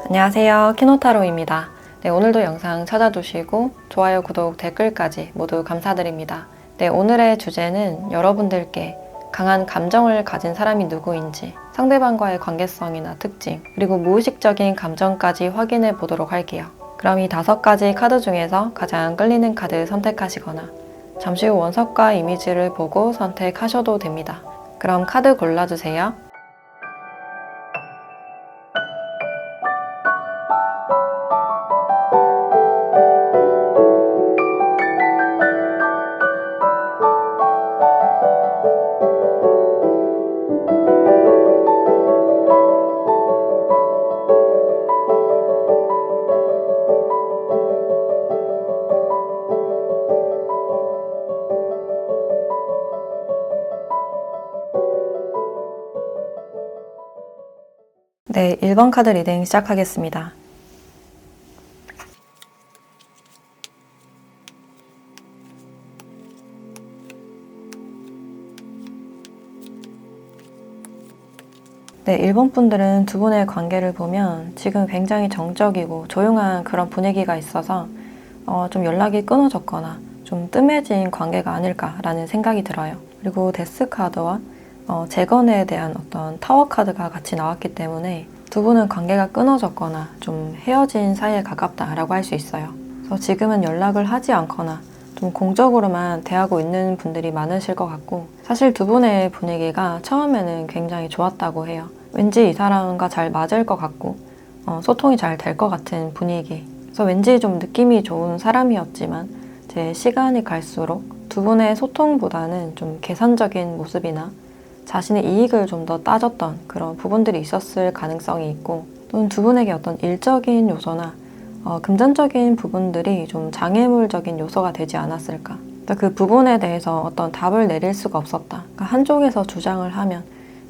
안녕하세요. 키노타로입니다. 네, 오늘도 영상 찾아주시고 좋아요, 구독, 댓글까지 모두 감사드립니다. 네, 오늘의 주제는 여러분들께 강한 감정을 가진 사람이 누구인지, 상대방과의 관계성이나 특징, 그리고 무의식적인 감정까지 확인해 보도록 할게요. 그럼 이 5가지 카드 중에서 가장 끌리는 카드 선택하시거나 잠시 후 원석과 이미지를 보고 선택하셔도 됩니다. 그럼 카드 골라주세요. 네, 1번 카드 리딩 시작하겠습니다. 네, 1번 분들은 두 분의 관계를 보면 지금 굉장히 정적이고 조용한 그런 분위기가 있어서 좀 연락이 끊어졌거나 좀 뜸해진 관계가 아닐까라는 생각이 들어요. 그리고 데스 카드와 재건에 대한 어떤 타워 카드가 같이 나왔기 때문에 두 분은 관계가 끊어졌거나 좀 헤어진 사이에 가깝다라고 할 수 있어요. 그래서 지금은 연락을 하지 않거나 좀 공적으로만 대하고 있는 분들이 많으실 것 같고, 사실 두 분의 분위기가 처음에는 굉장히 좋았다고 해요. 왠지 이 사람과 잘 맞을 것 같고 소통이 잘 될 것 같은 분위기, 그래서 왠지 좀 느낌이 좋은 사람이었지만 제 시간이 갈수록 두 분의 소통보다는 좀 계산적인 모습이나 자신의 이익을 좀 더 따졌던 그런 부분들이 있었을 가능성이 있고, 또는 두 분에게 어떤 일적인 요소나 금전적인 부분들이 좀 장애물적인 요소가 되지 않았을까. 그러니까 그 부분에 대해서 어떤 답을 내릴 수가 없었다. 그러니까 한쪽에서 주장을 하면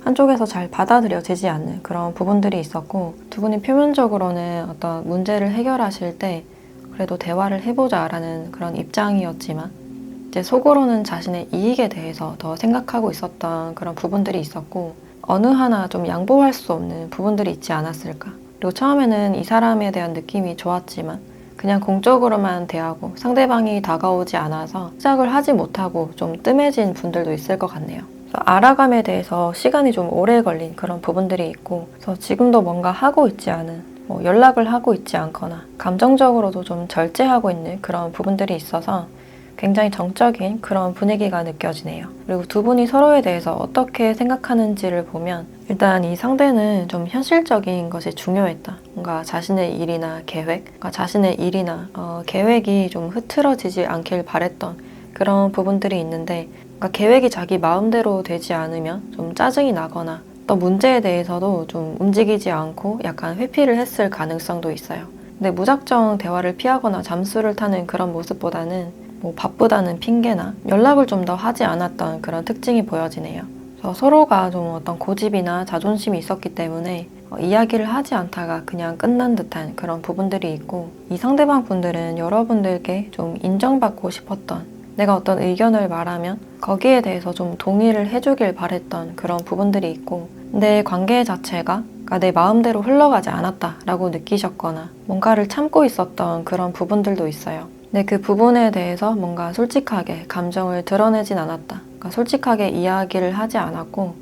한쪽에서 잘 받아들여지지 않는 그런 부분들이 있었고, 두 분이 표면적으로는 어떤 문제를 해결하실 때 그래도 대화를 해보자라는 그런 입장이었지만, 이제 속으로는 자신의 이익에 대해서 더 생각하고 있었던 그런 부분들이 있었고, 어느 하나 좀 양보할 수 없는 부분들이 있지 않았을까. 그리고 처음에는 이 사람에 대한 느낌이 좋았지만 그냥 공적으로만 대하고 상대방이 다가오지 않아서 시작을 하지 못하고 좀 뜸해진 분들도 있을 것 같네요. 그래서 알아감에 대해서 시간이 좀 오래 걸린 그런 부분들이 있고, 그래서 지금도 뭔가 하고 있지 않은, 연락을 하고 있지 않거나 감정적으로도 좀 절제하고 있는 그런 부분들이 있어서 굉장히 정적인 그런 분위기가 느껴지네요. 그리고 두 분이 서로에 대해서 어떻게 생각하는지를 보면 일단 이 상대는 좀 현실적인 것이 중요했다. 뭔가 자신의 일이나 계획, 그러니까 자신의 일이나 계획이 좀 흐트러지지 않길 바랬던 그런 부분들이 있는데, 그러니까 계획이 자기 마음대로 되지 않으면 좀 짜증이 나거나 또 문제에 대해서도 좀 움직이지 않고 약간 회피를 했을 가능성도 있어요. 근데 무작정 대화를 피하거나 잠수를 타는 그런 모습보다는 바쁘다는 핑계나 연락을 좀 더 하지 않았던 그런 특징이 보여지네요. 그래서 서로가 좀 어떤 고집이나 자존심이 있었기 때문에 이야기를 하지 않다가 그냥 끝난 듯한 그런 부분들이 있고, 이 상대방 분들은 여러분들께 좀 인정받고 싶었던, 내가 어떤 의견을 말하면 거기에 대해서 좀 동의를 해주길 바랬던 그런 부분들이 있고, 내 관계 자체가 내 마음대로 흘러가지 않았다라고 느끼셨거나 뭔가를 참고 있었던 그런 부분들도 있어요. 근데 그 부분에 대해서 뭔가 솔직하게 감정을 드러내진 않았다. 그러니까 솔직하게 이야기를 하지 않았고,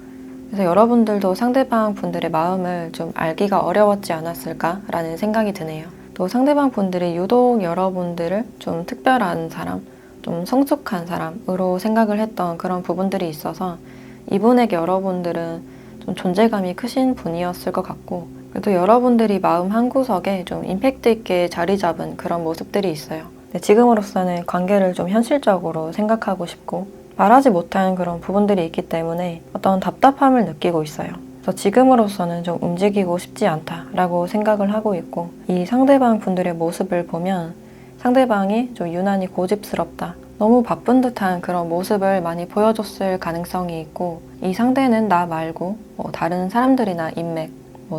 그래서 여러분들도 상대방 분들의 마음을 좀 알기가 어려웠지 않았을까라는 생각이 드네요. 또 상대방 분들이 유독 여러분들을 좀 특별한 사람, 좀 성숙한 사람으로 생각을 했던 그런 부분들이 있어서 이분에게 여러분들은 좀 존재감이 크신 분이었을 것 같고, 또 여러분들이 마음 한구석에 좀 임팩트 있게 자리 잡은 그런 모습들이 있어요. 지금으로서는 관계를 좀 현실적으로 생각하고 싶고 말하지 못한 그런 부분들이 있기 때문에 어떤 답답함을 느끼고 있어요. 그래서 지금으로서는 좀 움직이고 싶지 않다라고 생각을 하고 있고, 이 상대방 분들의 모습을 보면 상대방이 좀 유난히 고집스럽다, 너무 바쁜 듯한 그런 모습을 많이 보여줬을 가능성이 있고, 이 상대는 나 말고 다른 사람들이나 인맥,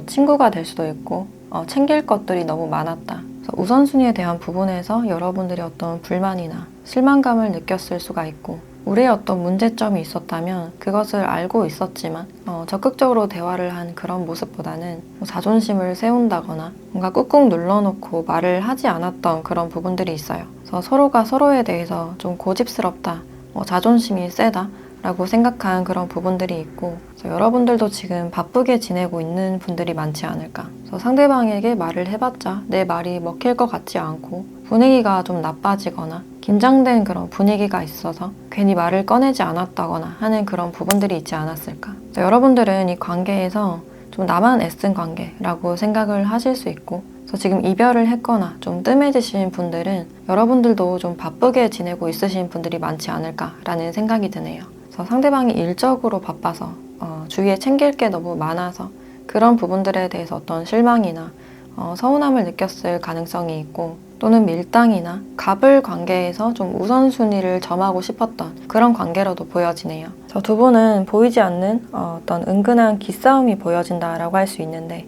친구가 될 수도 있고 챙길 것들이 너무 많았다. 그래서 우선순위에 대한 부분에서 여러분들이 어떤 불만이나 실망감을 느꼈을 수가 있고, 우리의 어떤 문제점이 있었다면 그것을 알고 있었지만 적극적으로 대화를 한 그런 모습보다는 뭐 자존심을 세운다거나 뭔가 꾹꾹 눌러놓고 말을 하지 않았던 그런 부분들이 있어요. 그래서 서로가 서로에 대해서 좀 고집스럽다, 자존심이 세다 라고 생각한 그런 부분들이 있고, 그래서 여러분들도 지금 바쁘게 지내고 있는 분들이 많지 않을까. 그래서 상대방에게 말을 해봤자 내 말이 먹힐 것 같지 않고 분위기가 좀 나빠지거나 긴장된 그런 분위기가 있어서 괜히 말을 꺼내지 않았다거나 하는 그런 부분들이 있지 않았을까. 그래서 여러분들은 이 관계에서 좀 나만 애쓴 관계라고 생각을 하실 수 있고, 그래서 지금 이별을 했거나 좀 뜸해지신 분들은 여러분들도 좀 바쁘게 지내고 있으신 분들이 많지 않을까라는 생각이 드네요. 그래서 상대방이 일적으로 바빠서 주위에 챙길 게 너무 많아서 그런 부분들에 대해서 어떤 실망이나 서운함을 느꼈을 가능성이 있고, 또는 밀당이나 갑을 관계에서 좀 우선순위를 점하고 싶었던 그런 관계로도 보여지네요. 저 두 분은 보이지 않는 어떤 은근한 기싸움이 보여진다라고 할 수 있는데,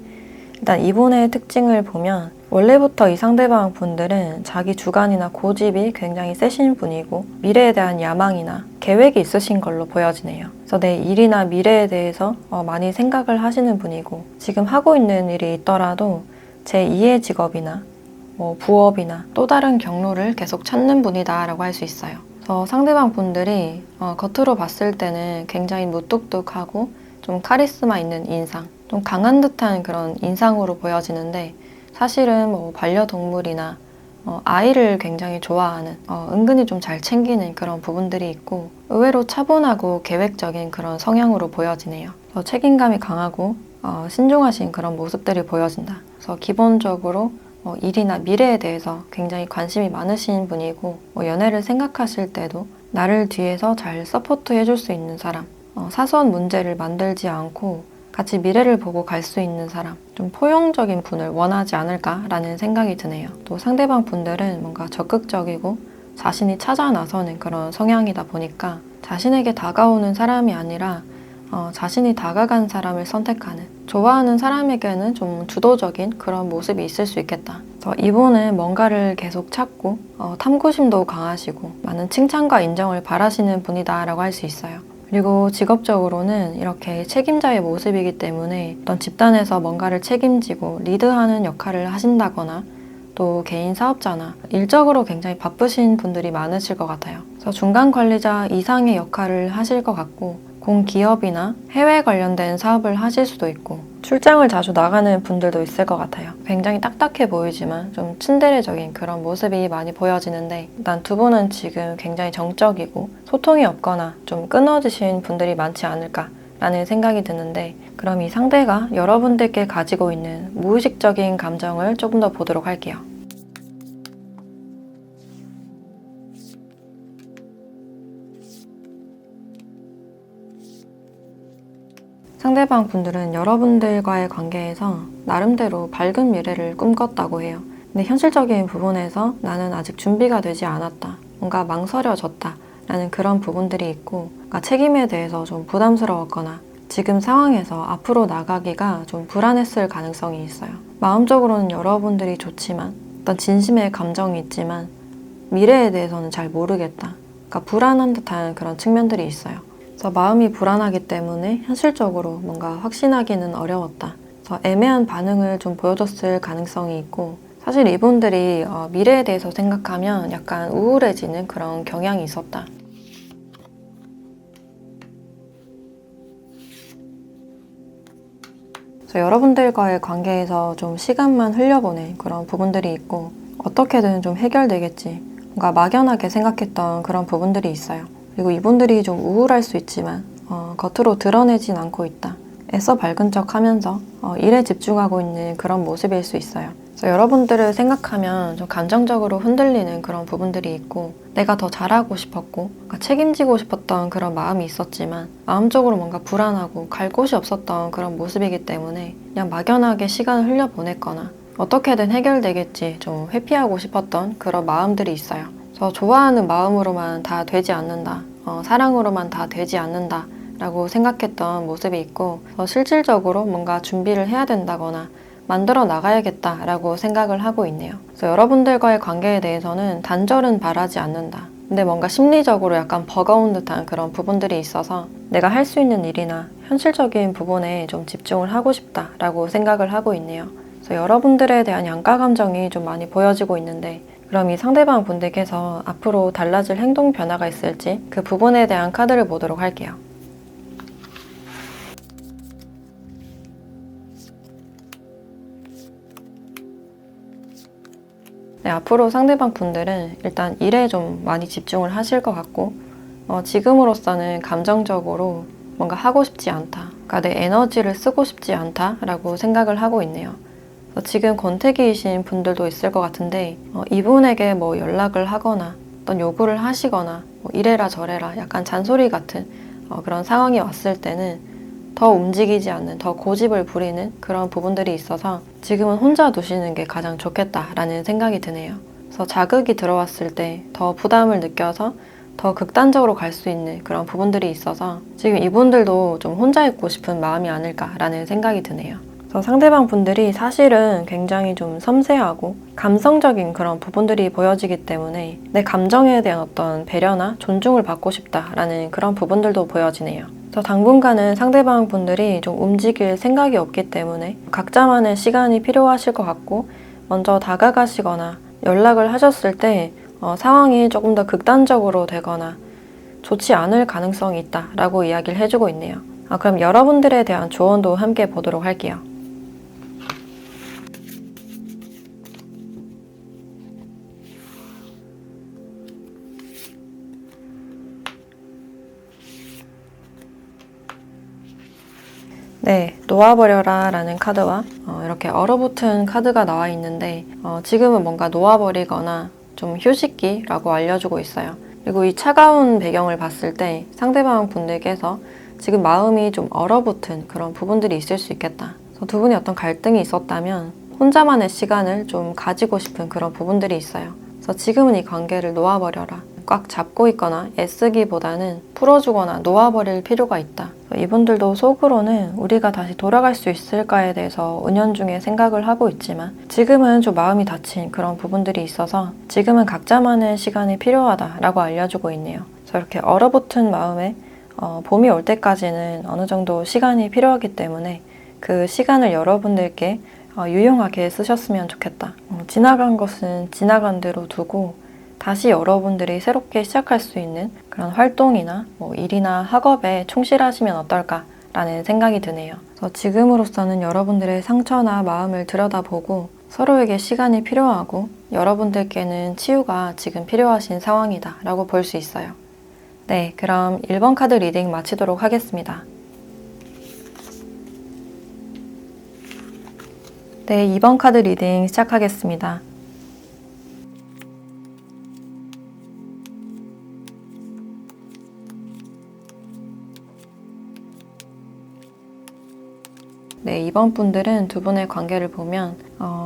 일단 이분의 특징을 보면 원래부터 이 상대방 분들은 자기 주관이나 고집이 굉장히 세신 분이고 미래에 대한 야망이나 계획이 있으신 걸로 보여지네요. 그래서 내 일이나 미래에 대해서 많이 생각을 하시는 분이고, 지금 하고 있는 일이 있더라도 제2의 직업이나 부업이나 또 다른 경로를 계속 찾는 분이다 라고 할 수 있어요. 그래서 상대방 분들이 겉으로 봤을 때는 굉장히 무뚝뚝하고 좀 카리스마 있는 인상, 좀 강한 듯한 그런 인상으로 보여지는데, 사실은 반려동물이나 아이를 굉장히 좋아하는, 은근히 좀 잘 챙기는 그런 부분들이 있고, 의외로 차분하고 계획적인 그런 성향으로 보여지네요. 책임감이 강하고 신중하신 그런 모습들이 보여진다. 그래서 기본적으로 일이나 미래에 대해서 굉장히 관심이 많으신 분이고, 연애를 생각하실 때도 나를 뒤에서 잘 서포트 해줄 수 있는 사람, 사소한 문제를 만들지 않고 같이 미래를 보고 갈 수 있는 사람, 좀 포용적인 분을 원하지 않을까라는 생각이 드네요. 또 상대방 분들은 뭔가 적극적이고 자신이 찾아 나서는 그런 성향이다 보니까 자신에게 다가오는 사람이 아니라 자신이 다가간 사람을 선택하는, 좋아하는 사람에게는 좀 주도적인 그런 모습이 있을 수 있겠다. 그래서 이분은 뭔가를 계속 찾고 탐구심도 강하시고 많은 칭찬과 인정을 바라시는 분이다 라고 할 수 있어요. 그리고 직업적으로는 이렇게 책임자의 모습이기 때문에 어떤 집단에서 뭔가를 책임지고 리드하는 역할을 하신다거나, 또 개인 사업자나 일적으로 굉장히 바쁘신 분들이 많으실 것 같아요. 그래서 중간 관리자 이상의 역할을 하실 것 같고, 공기업이나 해외 관련된 사업을 하실 수도 있고, 출장을 자주 나가는 분들도 있을 것 같아요. 굉장히 딱딱해 보이지만 좀 츤데레적인 그런 모습이 많이 보여지는데, 일단 두 분은 지금 굉장히 정적이고 소통이 없거나 좀 끊어지신 분들이 많지 않을까 라는 생각이 드는데, 그럼 이 상대가 여러분들께 가지고 있는 무의식적인 감정을 조금 더 보도록 할게요. 상대방 분들은 여러분들과의 관계에서 나름대로 밝은 미래를 꿈꿨다고 해요. 근데 현실적인 부분에서 나는 아직 준비가 되지 않았다, 뭔가 망설여졌다 라는 그런 부분들이 있고, 그러니까 책임에 대해서 좀 부담스러웠거나 지금 상황에서 앞으로 나가기가 좀 불안했을 가능성이 있어요. 마음적으로는 여러분들이 좋지만, 어떤 진심의 감정이 있지만 미래에 대해서는 잘 모르겠다, 그러니까 불안한 듯한 그런 측면들이 있어요. 그래서 마음이 불안하기 때문에 현실적으로 뭔가 확신하기는 어려웠다. 그래서 애매한 반응을 좀 보여줬을 가능성이 있고, 사실 이분들이 미래에 대해서 생각하면 약간 우울해지는 그런 경향이 있었다. 그래서 여러분들과의 관계에서 좀 시간만 흘려보낸 그런 부분들이 있고, 어떻게든 좀 해결되겠지, 뭔가 막연하게 생각했던 그런 부분들이 있어요. 그리고 이분들이 좀 우울할 수 있지만 겉으로 드러내진 않고 있다. 애써 밝은 척 하면서 일에 집중하고 있는 그런 모습일 수 있어요. 그래서 여러분들을 생각하면 좀 감정적으로 흔들리는 그런 부분들이 있고, 내가 더 잘하고 싶었고 책임지고 싶었던 그런 마음이 있었지만 마음적으로 뭔가 불안하고 갈 곳이 없었던 그런 모습이기 때문에 그냥 막연하게 시간을 흘려보냈거나 어떻게든 해결되겠지 좀 회피하고 싶었던 그런 마음들이 있어요. 그래서 좋아하는 마음으로만 다 되지 않는다, 사랑으로만 다 되지 않는다 라고 생각했던 모습이 있고, 실질적으로 뭔가 준비를 해야 된다거나 만들어 나가야겠다 라고 생각을 하고 있네요. 그래서 여러분들과의 관계에 대해서는 단절은 바라지 않는다, 근데 뭔가 심리적으로 약간 버거운 듯한 그런 부분들이 있어서 내가 할 수 있는 일이나 현실적인 부분에 좀 집중을 하고 싶다라고 생각을 하고 있네요. 그래서 여러분들에 대한 양가 감정이 좀 많이 보여지고 있는데, 그럼 이 상대방 분들께서 앞으로 달라질 행동 변화가 있을지 그 부분에 대한 카드를 보도록 할게요. 네, 앞으로 상대방 분들은 일단 일에 좀 많이 집중을 하실 것 같고, 지금으로서는 감정적으로 뭔가 하고 싶지 않다. 그러니까 내 에너지를 쓰고 싶지 않다라고 생각을 하고 있네요. 지금 권태기이신 분들도 있을 것 같은데, 이분에게 뭐 연락을 하거나 어떤 요구를 하시거나 뭐 이래라 저래라 약간 잔소리 같은 그런 상황이 왔을 때는 더 움직이지 않는, 더 고집을 부리는 그런 부분들이 있어서 지금은 혼자 두시는 게 가장 좋겠다라는 생각이 드네요. 그래서 자극이 들어왔을 때 더 부담을 느껴서 더 극단적으로 갈 수 있는 그런 부분들이 있어서 지금 이분들도 좀 혼자 있고 싶은 마음이 아닐까라는 생각이 드네요. 그래서 상대방 분들이 사실은 굉장히 좀 섬세하고 감성적인 그런 부분들이 보여지기 때문에 내 감정에 대한 어떤 배려나 존중을 받고 싶다라는 그런 부분들도 보여지네요. 그래서 당분간은 상대방 분들이 좀 움직일 생각이 없기 때문에 각자만의 시간이 필요하실 것 같고, 먼저 다가가시거나 연락을 하셨을 때 상황이 조금 더 극단적으로 되거나 좋지 않을 가능성이 있다라고 이야기를 해주고 있네요. 그럼 여러분들에 대한 조언도 함께 보도록 할게요. 네, 놓아버려라 라는 카드와 이렇게 얼어붙은 카드가 나와 있는데, 지금은 뭔가 놓아버리거나 좀 휴식기라고 알려주고 있어요. 그리고 이 차가운 배경을 봤을 때 상대방 분들께서 지금 마음이 좀 얼어붙은 그런 부분들이 있을 수 있겠다. 그래서 두 분이 어떤 갈등이 있었다면 혼자만의 시간을 좀 가지고 싶은 그런 부분들이 있어요. 그래서 지금은 이 관계를 놓아버려라. 꽉 잡고 있거나 애쓰기보다는 풀어주거나 놓아버릴 필요가 있다. 이분들도 속으로는 우리가 다시 돌아갈 수 있을까에 대해서 은연중에 생각을 하고 있지만 지금은 좀 마음이 다친 그런 부분들이 있어서 지금은 각자만의 시간이 필요하다라고 알려주고 있네요. 그래서 이렇게 얼어붙은 마음에 봄이 올 때까지는 어느 정도 시간이 필요하기 때문에 그 시간을 여러분들께 유용하게 쓰셨으면 좋겠다. 지나간 것은 지나간 대로 두고 다시 여러분들이 새롭게 시작할 수 있는 그런 활동이나 뭐 일이나 학업에 충실하시면 어떨까라는 생각이 드네요. 그래서 지금으로서는 여러분들의 상처나 마음을 들여다보고 서로에게 시간이 필요하고 여러분들께는 치유가 지금 필요하신 상황이다 라고 볼 수 있어요. 네, 그럼 1번 카드 리딩 마치도록 하겠습니다. 네, 2번 카드 리딩 시작하겠습니다. 네, 이번 분들은 두 분의 관계를 보면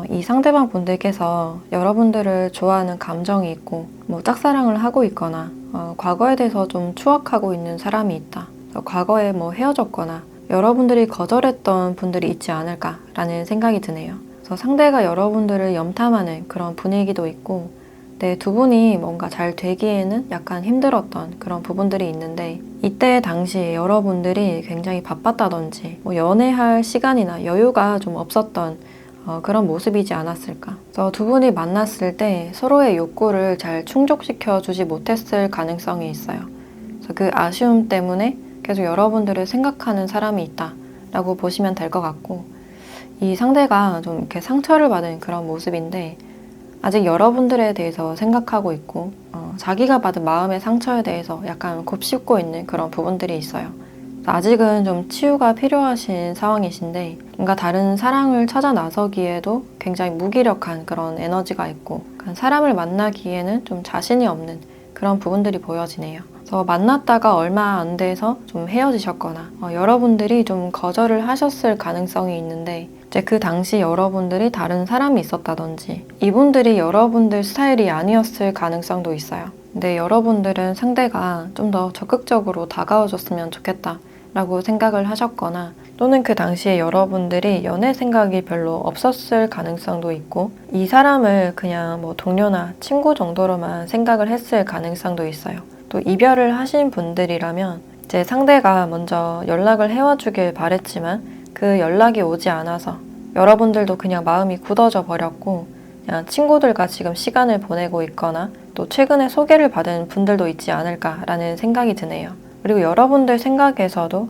이 상대방 분들께서 여러분들을 좋아하는 감정이 있고 뭐 짝사랑을 하고 있거나 과거에 대해서 좀 추억하고 있는 사람이 있다. 과거에 뭐 헤어졌거나 여러분들이 거절했던 분들이 있지 않을까라는 생각이 드네요. 그래서 상대가 여러분들을 염탐하는 그런 분위기도 있고, 네, 두 분이 뭔가 잘 되기에는 약간 힘들었던 그런 부분들이 있는데, 이때 당시에 여러분들이 굉장히 바빴다든지 뭐 연애할 시간이나 여유가 좀 없었던 그런 모습이지 않았을까. 그래서 두 분이 만났을 때 서로의 욕구를 잘 충족시켜 주지 못했을 가능성이 있어요. 그래서 그 아쉬움 때문에 계속 여러분들을 생각하는 사람이 있다라고 보시면 될 것 같고, 이 상대가 좀 이렇게 상처를 받은 그런 모습인데 아직 여러분들에 대해서 생각하고 있고 자기가 받은 마음의 상처에 대해서 약간 곱씹고 있는 그런 부분들이 있어요. 아직은 좀 치유가 필요하신 상황이신데 뭔가 다른 사랑을 찾아 나서기에도 굉장히 무기력한 그런 에너지가 있고 사람을 만나기에는 좀 자신이 없는 그런 부분들이 보여지네요. 그래서 만났다가 얼마 안 돼서 좀 헤어지셨거나 여러분들이 좀 거절을 하셨을 가능성이 있는데 이제 그 당시 여러분들이 다른 사람이 있었다든지 이분들이 여러분들 스타일이 아니었을 가능성도 있어요. 근데 여러분들은 상대가 좀 더 적극적으로 다가와줬으면 좋겠다 라고 생각을 하셨거나 또는 그 당시에 여러분들이 연애 생각이 별로 없었을 가능성도 있고 이 사람을 그냥 뭐 동료나 친구 정도로만 생각을 했을 가능성도 있어요. 또 이별을 하신 분들이라면 이제 상대가 먼저 연락을 해와주길 바랬지만 그 연락이 오지 않아서 여러분들도 그냥 마음이 굳어져 버렸고 그냥 친구들과 지금 시간을 보내고 있거나 또 최근에 소개를 받은 분들도 있지 않을까라는 생각이 드네요. 그리고 여러분들 생각에서도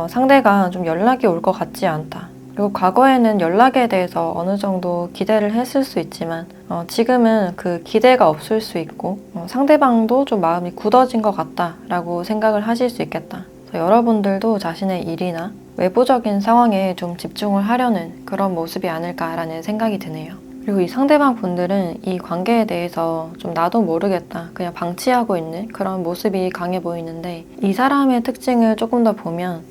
상대가 좀 연락이 올 것 같지 않다. 그리고 과거에는 연락에 대해서 어느 정도 기대를 했을 수 있지만 지금은 그 기대가 없을 수 있고 상대방도 좀 마음이 굳어진 것 같다라고 생각을 하실 수 있겠다. 그래서 여러분들도 자신의 일이나 외부적인 상황에 좀 집중을 하려는 그런 모습이 아닐까라는 생각이 드네요. 그리고 이 상대방 분들은 이 관계에 대해서 좀 나도 모르겠다 그냥 방치하고 있는 그런 모습이 강해 보이는데 이 사람의 특징을 조금 더 보면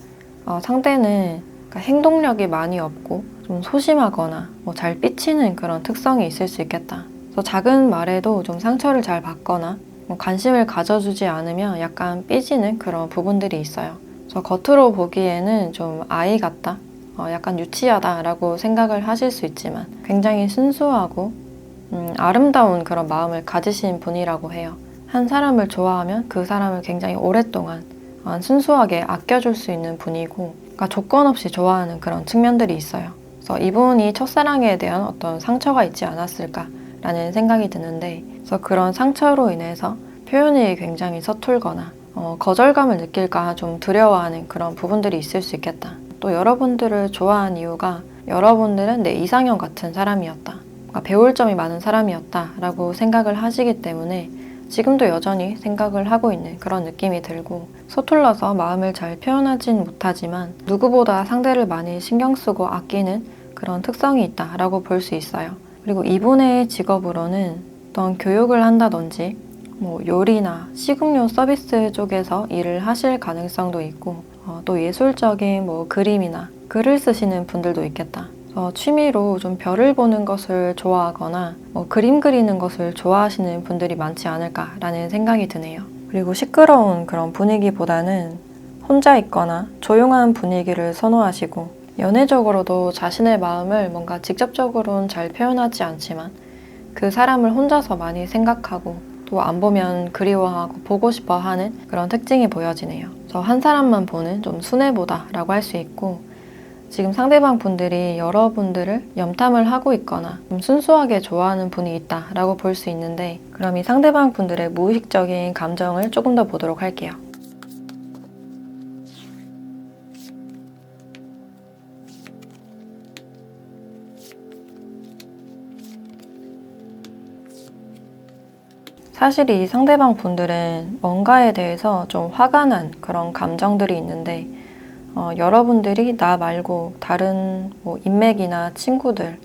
상대는 그러니까 행동력이 많이 없고 좀 소심하거나 잘 삐치는 그런 특성이 있을 수 있겠다. 그래서 작은 말에도 좀 상처를 잘 받거나 관심을 가져주지 않으면 약간 삐지는 그런 부분들이 있어요. 그래서 겉으로 보기에는 좀 아이 같다. 약간 유치하다라고 생각을 하실 수 있지만 굉장히 순수하고 아름다운 그런 마음을 가지신 분이라고 해요. 한 사람을 좋아하면 그 사람을 굉장히 오랫동안 순수하게 아껴줄 수 있는 분이고 그러니까 조건 없이 좋아하는 그런 측면들이 있어요. 그래서 이분이 첫사랑에 대한 어떤 상처가 있지 않았을까라는 생각이 드는데 그래서 그런 상처로 인해서 표현이 굉장히 서툴거나 거절감을 느낄까 좀 두려워하는 그런 부분들이 있을 수 있겠다. 또 여러분들을 좋아한 이유가 여러분들은 내 이상형 같은 사람이었다. 그러니까 배울 점이 많은 사람이었다 라고 생각을 하시기 때문에 지금도 여전히 생각을 하고 있는 그런 느낌이 들고 서툴러서 마음을 잘 표현하진 못하지만 누구보다 상대를 많이 신경 쓰고 아끼는 그런 특성이 있다라고 볼 수 있어요. 그리고 이분의 직업으로는 어떤 교육을 한다든지 요리나 식음료 서비스 쪽에서 일을 하실 가능성도 있고 또 예술적인 그림이나 글을 쓰시는 분들도 있겠다. 취미로 좀 별을 보는 것을 좋아하거나 그림 그리는 것을 좋아하시는 분들이 많지 않을까라는 생각이 드네요. 그리고 시끄러운 그런 분위기보다는 혼자 있거나 조용한 분위기를 선호하시고 연애적으로도 자신의 마음을 뭔가 직접적으로는 잘 표현하지 않지만 그 사람을 혼자서 많이 생각하고 또 안 보면 그리워하고 보고 싶어 하는 그런 특징이 보여지네요. 그래서 한 사람만 보는 좀 순애보다라고 할 수 있고 지금 상대방 분들이 여러분들을 염탐을 하고 있거나 좀 순수하게 좋아하는 분이 있다라고 볼 수 있는데 그럼 이 상대방 분들의 무의식적인 감정을 조금 더 보도록 할게요. 사실 이 상대방 분들은 뭔가에 대해서 좀 화가 난 그런 감정들이 있는데 여러분들이 나 말고 다른 인맥이나 친구들,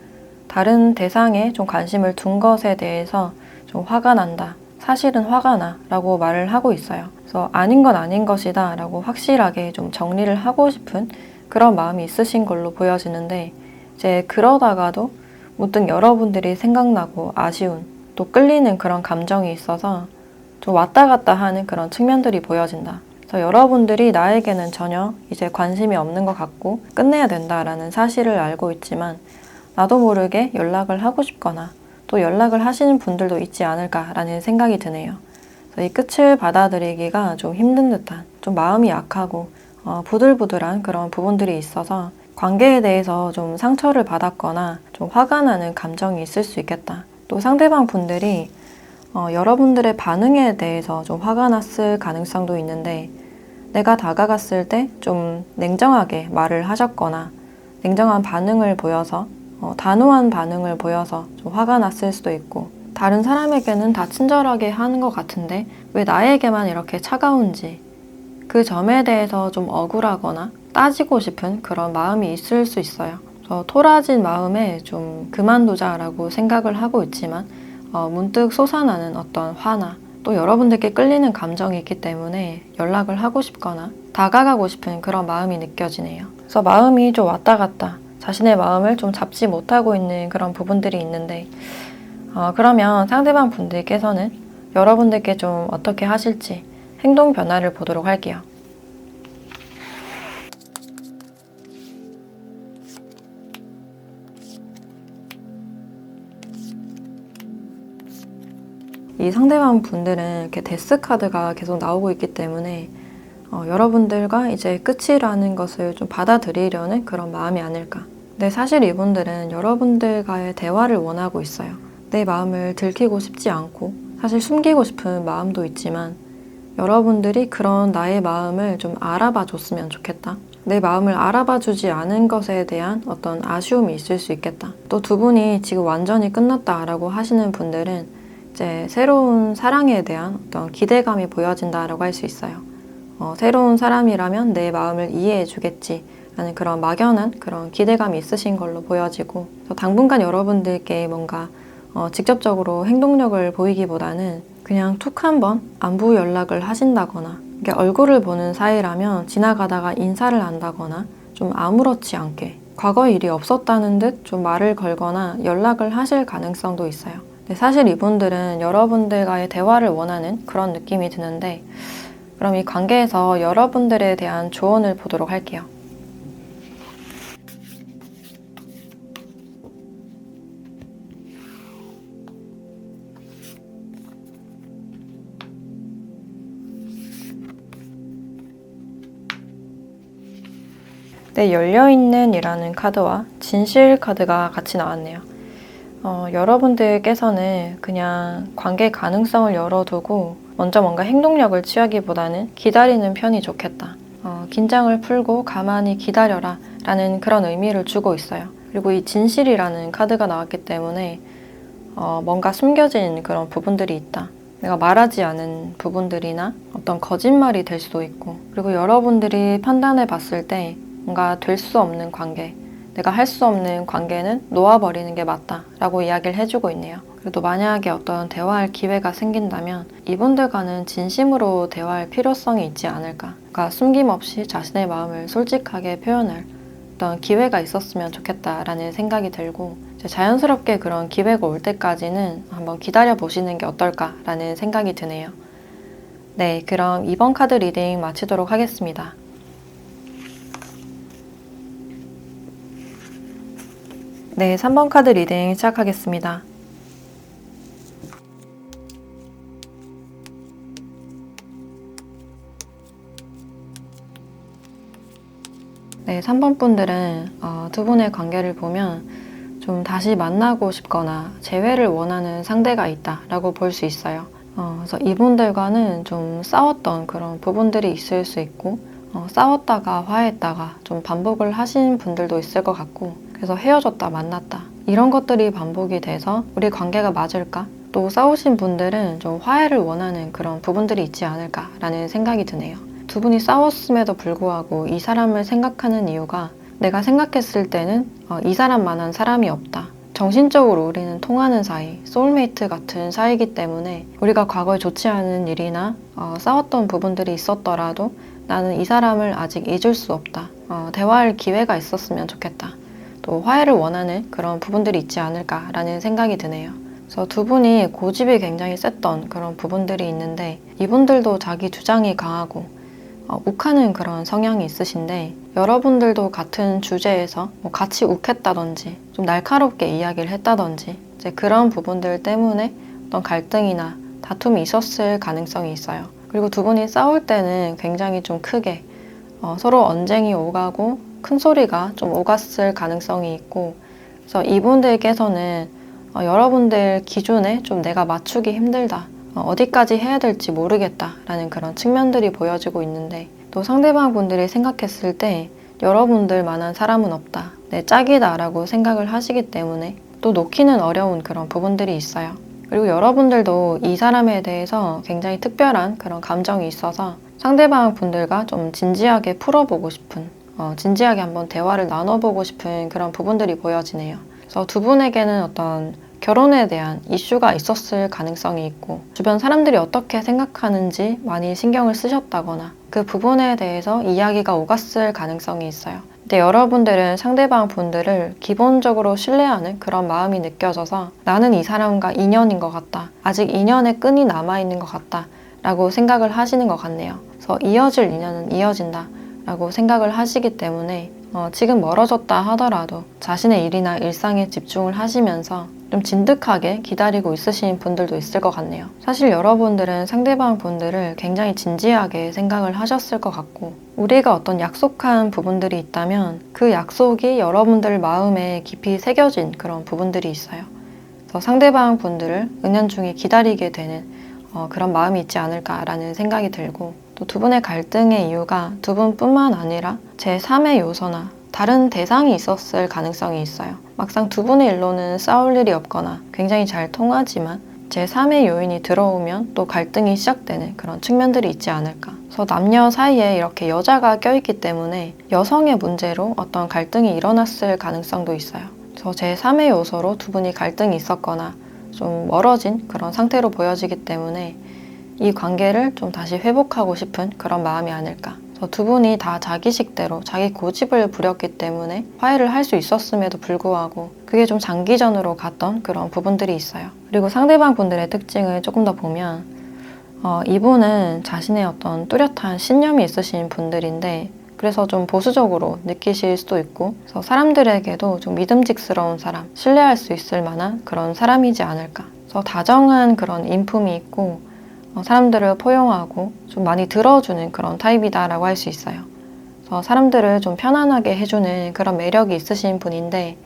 다른 대상에 좀 관심을 둔 것에 대해서 좀 화가 난다. 사실은 화가 나 라고 말을 하고 있어요. 그래서 아닌 건 아닌 것이다 라고 확실하게 좀 정리를 하고 싶은 그런 마음이 있으신 걸로 보여지는데 이제 그러다가도 문득 여러분들이 생각나고 아쉬운 또 끌리는 그런 감정이 있어서 좀 왔다 갔다 하는 그런 측면들이 보여진다. 그래서 여러분들이 나에게는 전혀 이제 관심이 없는 것 같고 끝내야 된다라는 사실을 알고 있지만 나도 모르게 연락을 하고 싶거나 또 연락을 하시는 분들도 있지 않을까라는 생각이 드네요. 그래서 이 끝을 받아들이기가 좀 힘든 듯한 좀 마음이 약하고 부들부들한 그런 부분들이 있어서 관계에 대해서 좀 상처를 받았거나 좀 화가 나는 감정이 있을 수 있겠다. 또 상대방 분들이 여러분들의 반응에 대해서 좀 화가 났을 가능성도 있는데 내가 다가갔을 때 좀 냉정하게 말을 하셨거나 냉정한 반응을 보여서 단호한 반응을 보여서 좀 화가 났을 수도 있고 다른 사람에게는 다 친절하게 하는 것 같은데 왜 나에게만 이렇게 차가운지 그 점에 대해서 좀 억울하거나 따지고 싶은 그런 마음이 있을 수 있어요. 토라진 마음에 좀 그만두자라고 생각을 하고 있지만 문득 솟아나는 어떤 화나 또 여러분들께 끌리는 감정이 있기 때문에 연락을 하고 싶거나 다가가고 싶은 그런 마음이 느껴지네요. 그래서 마음이 좀 왔다 갔다 자신의 마음을 좀 잡지 못하고 있는 그런 부분들이 있는데 그러면 상대방 분들께서는 여러분들께 좀 어떻게 하실지 행동 변화를 보도록 할게요. 이 상대방 분들은 이렇게 데스 카드가 계속 나오고 있기 때문에 여러분들과 이제 끝이라는 것을 좀 받아들이려는 그런 마음이 아닐까. 근데 사실 이분들은 여러분들과의 대화를 원하고 있어요. 내 마음을 들키고 싶지 않고 사실 숨기고 싶은 마음도 있지만 여러분들이 그런 나의 마음을 좀 알아봐 줬으면 좋겠다. 내 마음을 알아봐 주지 않은 것에 대한 어떤 아쉬움이 있을 수 있겠다. 또 두 분이 지금 완전히 끝났다라고 하시는 분들은 이제 새로운 사랑에 대한 어떤 기대감이 보여진다라고 할 수 있어요. 새로운 사람이라면 내 마음을 이해해 주겠지 라는 그런 막연한 그런 기대감이 있으신 걸로 보여지고 당분간 여러분들께 뭔가 직접적으로 행동력을 보이기보다는 그냥 툭 한번 안부 연락을 하신다거나 이게 얼굴을 보는 사이라면 지나가다가 인사를 한다거나 좀 아무렇지 않게 과거 일이 없었다는 듯 좀 말을 걸거나 연락을 하실 가능성도 있어요. 근데 사실 이분들은 여러분들과의 대화를 원하는 그런 느낌이 드는데 그럼 이 관계에서 여러분들에 대한 조언을 보도록 할게요. 네, 열려있는 이라는 카드와 진실 카드가 같이 나왔네요. 여러분들께서는 그냥 관계 가능성을 열어두고 먼저 뭔가 행동력을 취하기보다는 기다리는 편이 좋겠다. 긴장을 풀고 가만히 기다려라 라는 그런 의미를 주고 있어요. 그리고 이 진실이라는 카드가 나왔기 때문에 뭔가 숨겨진 그런 부분들이 있다. 내가 말하지 않은 부분들이나 어떤 거짓말이 될 수도 있고 그리고 여러분들이 판단해 봤을 때 뭔가 될 수 없는 관계, 내가 할 수 없는 관계는 놓아버리는 게 맞다라고 이야기를 해주고 있네요. 그래도 만약에 어떤 대화할 기회가 생긴다면 이분들과는 진심으로 대화할 필요성이 있지 않을까. 그러니까 숨김없이 자신의 마음을 솔직하게 표현할 어떤 기회가 있었으면 좋겠다라는 생각이 들고 자연스럽게 그런 기회가 올 때까지는 한번 기다려 보시는 게 어떨까라는 생각이 드네요. 네, 그럼 이번 카드 리딩 마치도록 하겠습니다. 네, 3번 카드 리딩 시작하겠습니다. 네, 3번 분들은 두 분의 관계를 보면 좀 다시 만나고 싶거나 재회를 원하는 상대가 있다라고 볼 수 있어요. 그래서 이분들과는 좀 싸웠던 그런 부분들이 있을 수 있고 싸웠다가 화했다가 좀 반복을 하신 분들도 있을 것 같고 그래서 헤어졌다 만났다 이런 것들이 반복이 돼서 우리 관계가 맞을까? 또 싸우신 분들은 좀 화해를 원하는 그런 부분들이 있지 않을까라는 생각이 드네요. 두 분이 싸웠음에도 불구하고 이 사람을 생각하는 이유가 내가 생각했을 때는 이 사람만한 사람이 없다. 정신적으로 우리는 통하는 사이, 소울메이트 같은 사이이기 때문에 우리가 과거에 좋지 않은 일이나 싸웠던 부분들이 있었더라도 나는 이 사람을 아직 잊을 수 없다. 대화할 기회가 있었으면 좋겠다. 또 화해를 원하는 그런 부분들이 있지 않을까라는 생각이 드네요. 그래서 두 분이 고집이 굉장히 셌던 그런 부분들이 있는데 이분들도 자기 주장이 강하고 욱하는 그런 성향이 있으신데 여러분들도 같은 주제에서 같이 욱했다든지 좀 날카롭게 이야기를 했다든지 이제 그런 부분들 때문에 어떤 갈등이나 다툼이 있었을 가능성이 있어요. 그리고 두 분이 싸울 때는 굉장히 좀 크게 서로 언쟁이 오가고 큰 소리가 좀 오갔을 가능성이 있고 그래서 이분들께서는 여러분들 기준에 좀 내가 맞추기 힘들다. 어디까지 해야 될지 모르겠다라는 그런 측면들이 보여지고 있는데 또 상대방 분들이 생각했을 때 여러분들만한 사람은 없다. 내 짝이다라고 생각을 하시기 때문에 또 놓기는 어려운 그런 부분들이 있어요. 그리고 여러분들도 이 사람에 대해서 굉장히 특별한 그런 감정이 있어서 상대방 분들과 좀 진지하게 풀어보고 싶은 진지하게 한번 대화를 나눠보고 싶은 그런 부분들이 보여지네요. 그래서 두 분에게는 어떤 결혼에 대한 이슈가 있었을 가능성이 있고 주변 사람들이 어떻게 생각하는지 많이 신경을 쓰셨다거나 그 부분에 대해서 이야기가 오갔을 가능성이 있어요. 근데 여러분들은 상대방 분들을 기본적으로 신뢰하는 그런 마음이 느껴져서 나는 이 사람과 인연인 것 같다. 아직 인연의 끈이 남아있는 것 같다. 라고 생각을 하시는 것 같네요. 그래서 이어질 인연은 이어진다. 라고 생각을 하시기 때문에 지금 멀어졌다 하더라도 자신의 일이나 일상에 집중을 하시면서 좀 진득하게 기다리고 있으신 분들도 있을 것 같네요. 사실 여러분들은 상대방 분들을 굉장히 진지하게 생각을 하셨을 것 같고, 우리가 어떤 약속한 부분들이 있다면 그 약속이 여러분들 마음에 깊이 새겨진 그런 부분들이 있어요. 그래서 상대방 분들을 은연중에 기다리게 되는 그런 마음이 있지 않을까라는 생각이 들고, 또 두 분의 갈등의 이유가 두 분뿐만 아니라 제3의 요소나 다른 대상이 있었을 가능성이 있어요. 막상 두 분의 일로는 싸울 일이 없거나 굉장히 잘 통하지만 제3의 요인이 들어오면 또 갈등이 시작되는 그런 측면들이 있지 않을까. 그래서 남녀 사이에 이렇게 여자가 껴있기 때문에 여성의 문제로 어떤 갈등이 일어났을 가능성도 있어요. 그래서 제3의 요소로 두 분이 갈등이 있었거나 좀 멀어진 그런 상태로 보여지기 때문에 이 관계를 좀 다시 회복하고 싶은 그런 마음이 아닐까. 두 분이 다 자기식대로 자기 고집을 부렸기 때문에 화해를 할 수 있었음에도 불구하고 그게 좀 장기전으로 갔던 그런 부분들이 있어요. 그리고 상대방 분들의 특징을 조금 더 보면 이분은 자신의 어떤 뚜렷한 신념이 있으신 분들인데, 그래서 좀 보수적으로 느끼실 수도 있고, 그래서 사람들에게도 좀 믿음직스러운 사람, 신뢰할 수 있을 만한 그런 사람이지 않을까. 그래서 다정한 그런 인품이 있고 사람들을 포용하고 좀 많이 들어주는 그런 타입이다라고 할 수 있어요. 그래서 사람들을 좀 편안하게 해주는 그런 매력이 있으신 분인데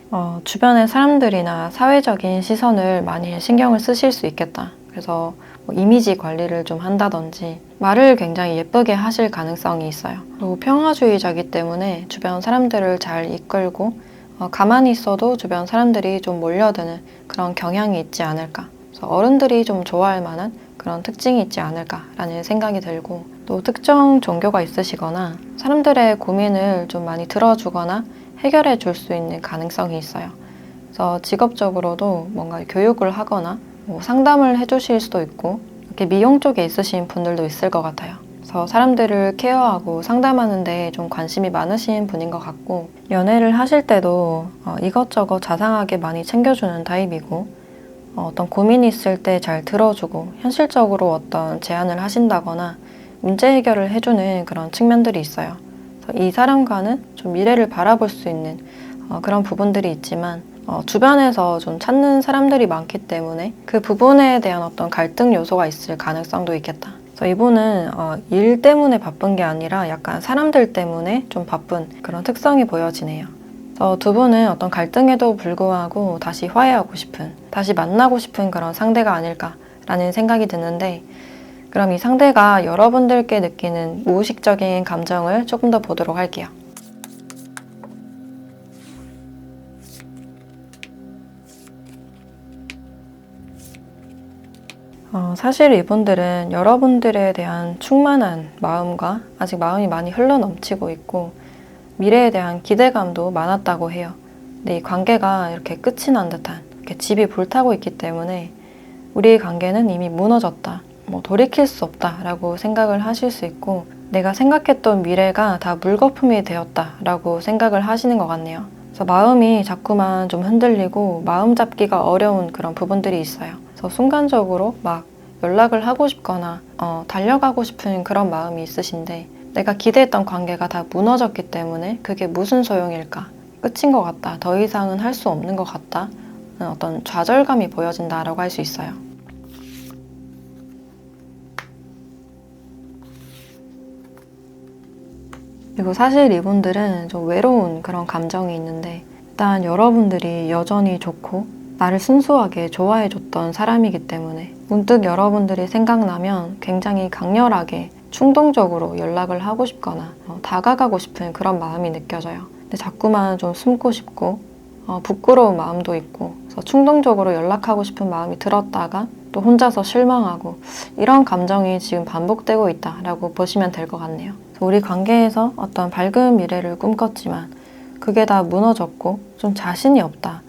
주변의 사람들이나 사회적인 시선을 많이 신경을 쓰실 수 있겠다. 그래서 이미지 관리를 좀 한다든지 말을 굉장히 예쁘게 하실 가능성이 있어요. 또 평화주의자이기 때문에 주변 사람들을 잘 이끌고 가만히 있어도 주변 사람들이 좀 몰려드는 그런 경향이 있지 않을까. 그래서 어른들이 좀 좋아할 만한 그런 특징이 있지 않을까라는 생각이 들고, 또 특정 종교가 있으시거나 사람들의 고민을 좀 많이 들어주거나 해결해 줄 수 있는 가능성이 있어요. 그래서 직업적으로도 뭔가 교육을 하거나 상담을 해주실 수도 있고, 이렇게 미용 쪽에 있으신 분들도 있을 것 같아요. 그래서 사람들을 케어하고 상담하는 데 좀 관심이 많으신 분인 것 같고, 연애를 하실 때도 이것저것 자상하게 많이 챙겨주는 타입이고, 어떤 고민이 있을 때 잘 들어주고 현실적으로 어떤 제안을 하신다거나 문제 해결을 해주는 그런 측면들이 있어요. 그래서 이 사람과는 좀 미래를 바라볼 수 있는 그런 부분들이 있지만 주변에서 좀 찾는 사람들이 많기 때문에 그 부분에 대한 어떤 갈등 요소가 있을 가능성도 있겠다. 그래서 이분은 일 때문에 바쁜 게 아니라 약간 사람들 때문에 좀 바쁜 그런 특성이 보여지네요. 두 분은 어떤 갈등에도 불구하고 다시 화해하고 싶은, 다시 만나고 싶은 그런 상대가 아닐까라는 생각이 드는데, 그럼 이 상대가 여러분들께 느끼는 무의식적인 감정을 조금 더 보도록 할게요. 사실 이분들은 여러분들에 대한 충만한 마음과 아직 마음이 많이 흘러넘치고 있고 미래에 대한 기대감도 많았다고 해요. 근데 이 관계가 이렇게 끝이 난 듯한, 이렇게 집이 불타고 있기 때문에 우리의 관계는 이미 무너졌다, 돌이킬 수 없다라고 생각을 하실 수 있고, 내가 생각했던 미래가 다 물거품이 되었다라고 생각을 하시는 것 같네요. 그래서 마음이 자꾸만 좀 흔들리고 마음 잡기가 어려운 그런 부분들이 있어요. 그래서 순간적으로 막 연락을 하고 싶거나 달려가고 싶은 그런 마음이 있으신데, 내가 기대했던 관계가 다 무너졌기 때문에 그게 무슨 소용일까? 끝인 것 같다. 더 이상은 할 수 없는 것 같다. 어떤 좌절감이 보여진다라고 할 수 있어요. 그리고 사실 이분들은 좀 외로운 그런 감정이 있는데, 일단 여러분들이 여전히 좋고 나를 순수하게 좋아해줬던 사람이기 때문에 문득 여러분들이 생각나면 굉장히 강렬하게 충동적으로 연락을 하고 싶거나 다가가고 싶은 그런 마음이 느껴져요. 근데 자꾸만 좀 숨고 싶고 부끄러운 마음도 있고, 그래서 충동적으로 연락하고 싶은 마음이 들었다가 또 혼자서 실망하고, 이런 감정이 지금 반복되고 있다라고 보시면 될 것 같네요. 우리 관계에서 어떤 밝은 미래를 꿈꿨지만 그게 다 무너졌고 좀 자신이 없다.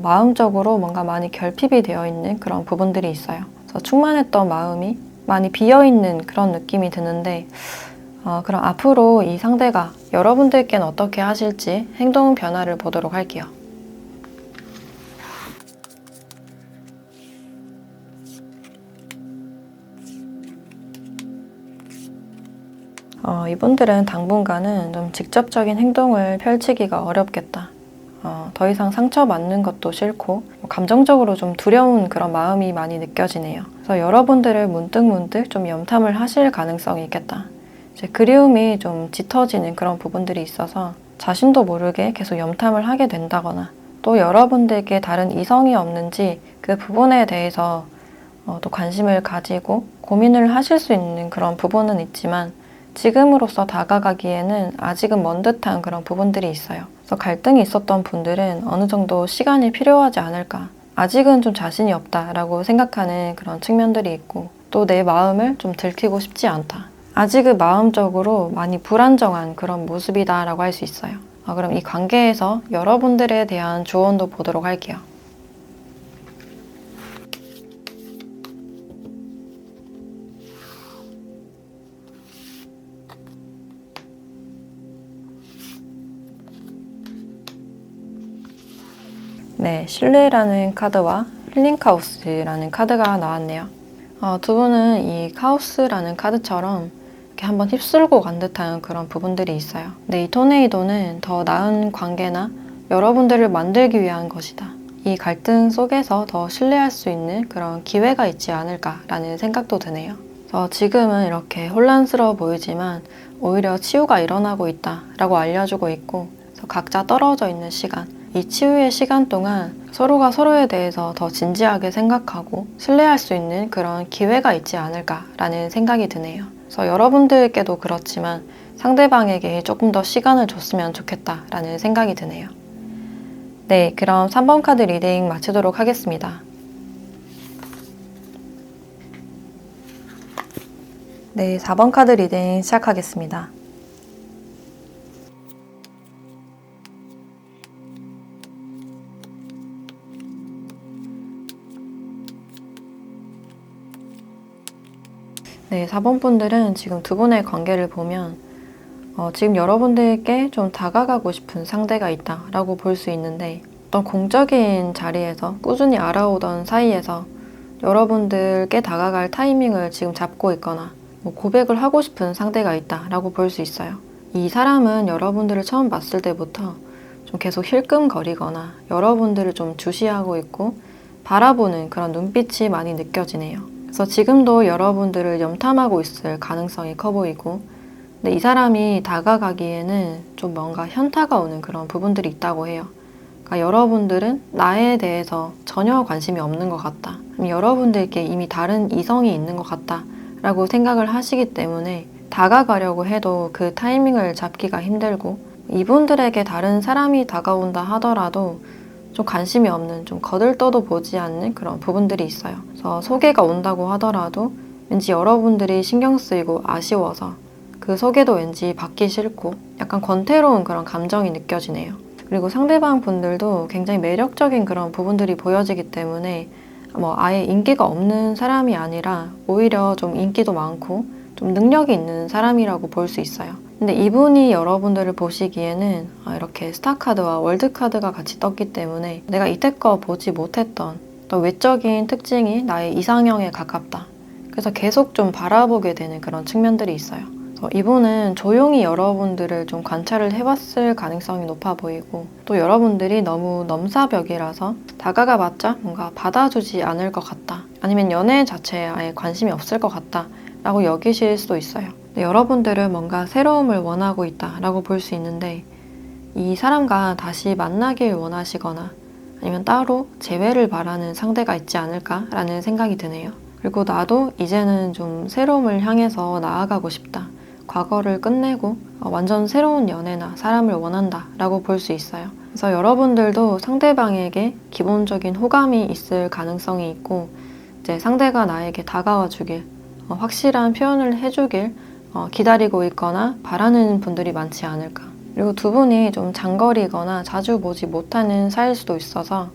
마음적으로 뭔가 많이 결핍이 되어 있는 그런 부분들이 있어요. 그래서 충만했던 마음이 많이 비어있는 그런 느낌이 드는데, 그럼 앞으로 이 상대가 여러분들께는 어떻게 하실지 행동 변화를 보도록 할게요. 이분들은 당분간은 좀 직접적인 행동을 펼치기가 어렵겠다. 더 이상 상처받는 것도 싫고 감정적으로 좀 두려운 그런 마음이 많이 느껴지네요. 그래서 여러분들을 문득문득 좀 염탐을 하실 가능성이 있겠다. 이제 그리움이 좀 짙어지는 그런 부분들이 있어서 자신도 모르게 계속 염탐을 하게 된다거나 또 여러분들께 다른 이성이 없는지 그 부분에 대해서 또 관심을 가지고 고민을 하실 수 있는 그런 부분은 있지만 지금으로서 다가가기에는 아직은 먼 듯한 그런 부분들이 있어요. 그래서 갈등이 있었던 분들은 어느 정도 시간이 필요하지 않을까. 아직은 좀 자신이 없다라고 생각하는 그런 측면들이 있고 또 내 마음을 좀 들키고 싶지 않다. 아직은 마음적으로 많이 불안정한 그런 모습이다라고 할 수 있어요. 그럼 이 관계에서 여러분들에 대한 조언도 보도록 할게요. 네, 신뢰라는 카드와 힐링 카오스라는 카드가 나왔네요. 두 분은 이 카오스라는 카드처럼 이렇게 한번 휩쓸고 간 듯한 그런 부분들이 있어요. 근데 이 토네이도는 더 나은 관계나 여러분들을 만들기 위한 것이다. 이 갈등 속에서 더 신뢰할 수 있는 그런 기회가 있지 않을까라는 생각도 드네요. 그래서 지금은 이렇게 혼란스러워 보이지만 오히려 치유가 일어나고 있다라고 알려주고 있고 그래서 각자 떨어져 있는 시간 이 치유의 시간 동안 서로가 서로에 대해서 더 진지하게 생각하고 신뢰할 수 있는 그런 기회가 있지 않을까라는 생각이 드네요. 그래서 여러분들께도 그렇지만 상대방에게 조금 더 시간을 줬으면 좋겠다라는 생각이 드네요. 네, 그럼 3번 카드 리딩 마치도록 하겠습니다. 네, 4번 카드 리딩 시작하겠습니다. 네, 4번 분들은 지금 두 분의 관계를 보면 지금 여러분들께 좀 다가가고 싶은 상대가 있다라고 볼 수 있는데 어떤 공적인 자리에서 꾸준히 알아오던 사이에서 여러분들께 다가갈 타이밍을 지금 잡고 있거나 고백을 하고 싶은 상대가 있다라고 볼 수 있어요. 이 사람은 여러분들을 처음 봤을 때부터 좀 계속 힐끔거리거나 여러분들을 좀 주시하고 있고 바라보는 그런 눈빛이 많이 느껴지네요. 그래서 지금도 여러분들을 염탐하고 있을 가능성이 커 보이고 근데 이 사람이 다가가기에는 좀 뭔가 현타가 오는 그런 부분들이 있다고 해요. 그러니까 여러분들은 나에 대해서 전혀 관심이 없는 것 같다. 여러분들께 이미 다른 이성이 있는 것 같다 라고 생각을 하시기 때문에 다가가려고 해도 그 타이밍을 잡기가 힘들고 이분들에게 다른 사람이 다가온다 하더라도 좀 관심이 없는, 좀 거들떠도 보지 않는 그런 부분들이 있어요. 그래서 소개가 온다고 하더라도 왠지 여러분들이 신경 쓰이고 아쉬워서 그 소개도 왠지 받기 싫고 약간 권태로운 그런 감정이 느껴지네요. 그리고 상대방 분들도 굉장히 매력적인 그런 부분들이 보여지기 때문에 아예 인기가 없는 사람이 아니라 오히려 좀 인기도 많고 좀 능력이 있는 사람이라고 볼 수 있어요. 근데 이분이 여러분들을 보시기에는 이렇게 스타카드와 월드카드가 같이 떴기 때문에 내가 이때껏 보지 못했던 또 외적인 특징이 나의 이상형에 가깝다. 그래서 계속 좀 바라보게 되는 그런 측면들이 있어요. 그래서 이분은 조용히 여러분들을 좀 관찰을 해봤을 가능성이 높아 보이고 또 여러분들이 너무 넘사벽이라서 다가가봤자 뭔가 받아주지 않을 것 같다. 아니면 연애 자체에 아예 관심이 없을 것 같다. 라고 여기실 수도 있어요. 여러분들은 뭔가 새로움을 원하고 있다라고 볼 수 있는데 이 사람과 다시 만나길 원하시거나 아니면 따로 재회를 바라는 상대가 있지 않을까라는 생각이 드네요. 그리고 나도 이제는 좀 새로움을 향해서 나아가고 싶다. 과거를 끝내고 완전 새로운 연애나 사람을 원한다라고 볼 수 있어요. 그래서 여러분들도 상대방에게 기본적인 호감이 있을 가능성이 있고 이제 상대가 나에게 다가와 주길 확실한 표현을 해주길 기다리고 있거나 바라는 분들이 많지 않을까. 그리고 두 분이 좀 장거리거나 자주 보지 못하는 사이일 수도 있어서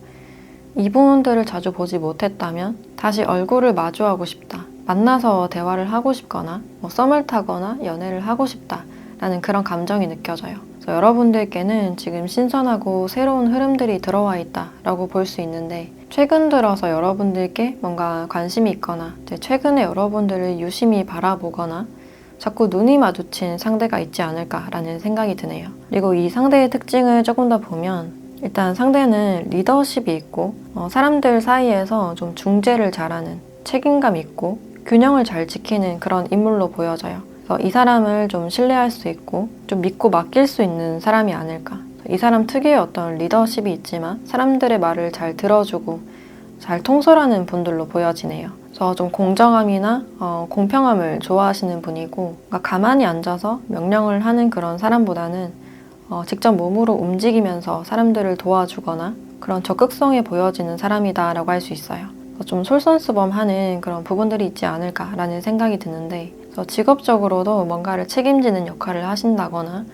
이분들을 자주 보지 못했다면 다시 얼굴을 마주하고 싶다. 만나서 대화를 하고 싶거나 썸을 타거나 연애를 하고 싶다라는 그런 감정이 느껴져요. 그래서 여러분들께는 지금 신선하고 새로운 흐름들이 들어와 있다라고 볼 수 있는데 최근 들어서 여러분들께 뭔가 관심이 있거나 최근에 여러분들을 유심히 바라보거나 자꾸 눈이 마주친 상대가 있지 않을까라는 생각이 드네요. 그리고 이 상대의 특징을 조금 더 보면 일단 상대는 리더십이 있고 사람들 사이에서 좀 중재를 잘하는 책임감 있고 균형을 잘 지키는 그런 인물로 보여져요. 그래서 이 사람을 좀 신뢰할 수 있고 좀 믿고 맡길 수 있는 사람이 아닐까. 이 사람 특유의 어떤 리더십이 있지만 사람들의 말을 잘 들어주고 잘 통솔하는 분들로 보여지네요. 그래서 좀 공정함이나 공평함을 좋아하시는 분이고 그러니까 가만히 앉아서 명령을 하는 그런 사람보다는 직접 몸으로 움직이면서 사람들을 도와주거나 그런 적극성이 보여지는 사람이다라고 할 수 있어요. 좀 솔선수범하는 그런 부분들이 있지 않을까라는 생각이 드는데 그래서 직업적으로도 뭔가를 책임지는 역할을 하신다거나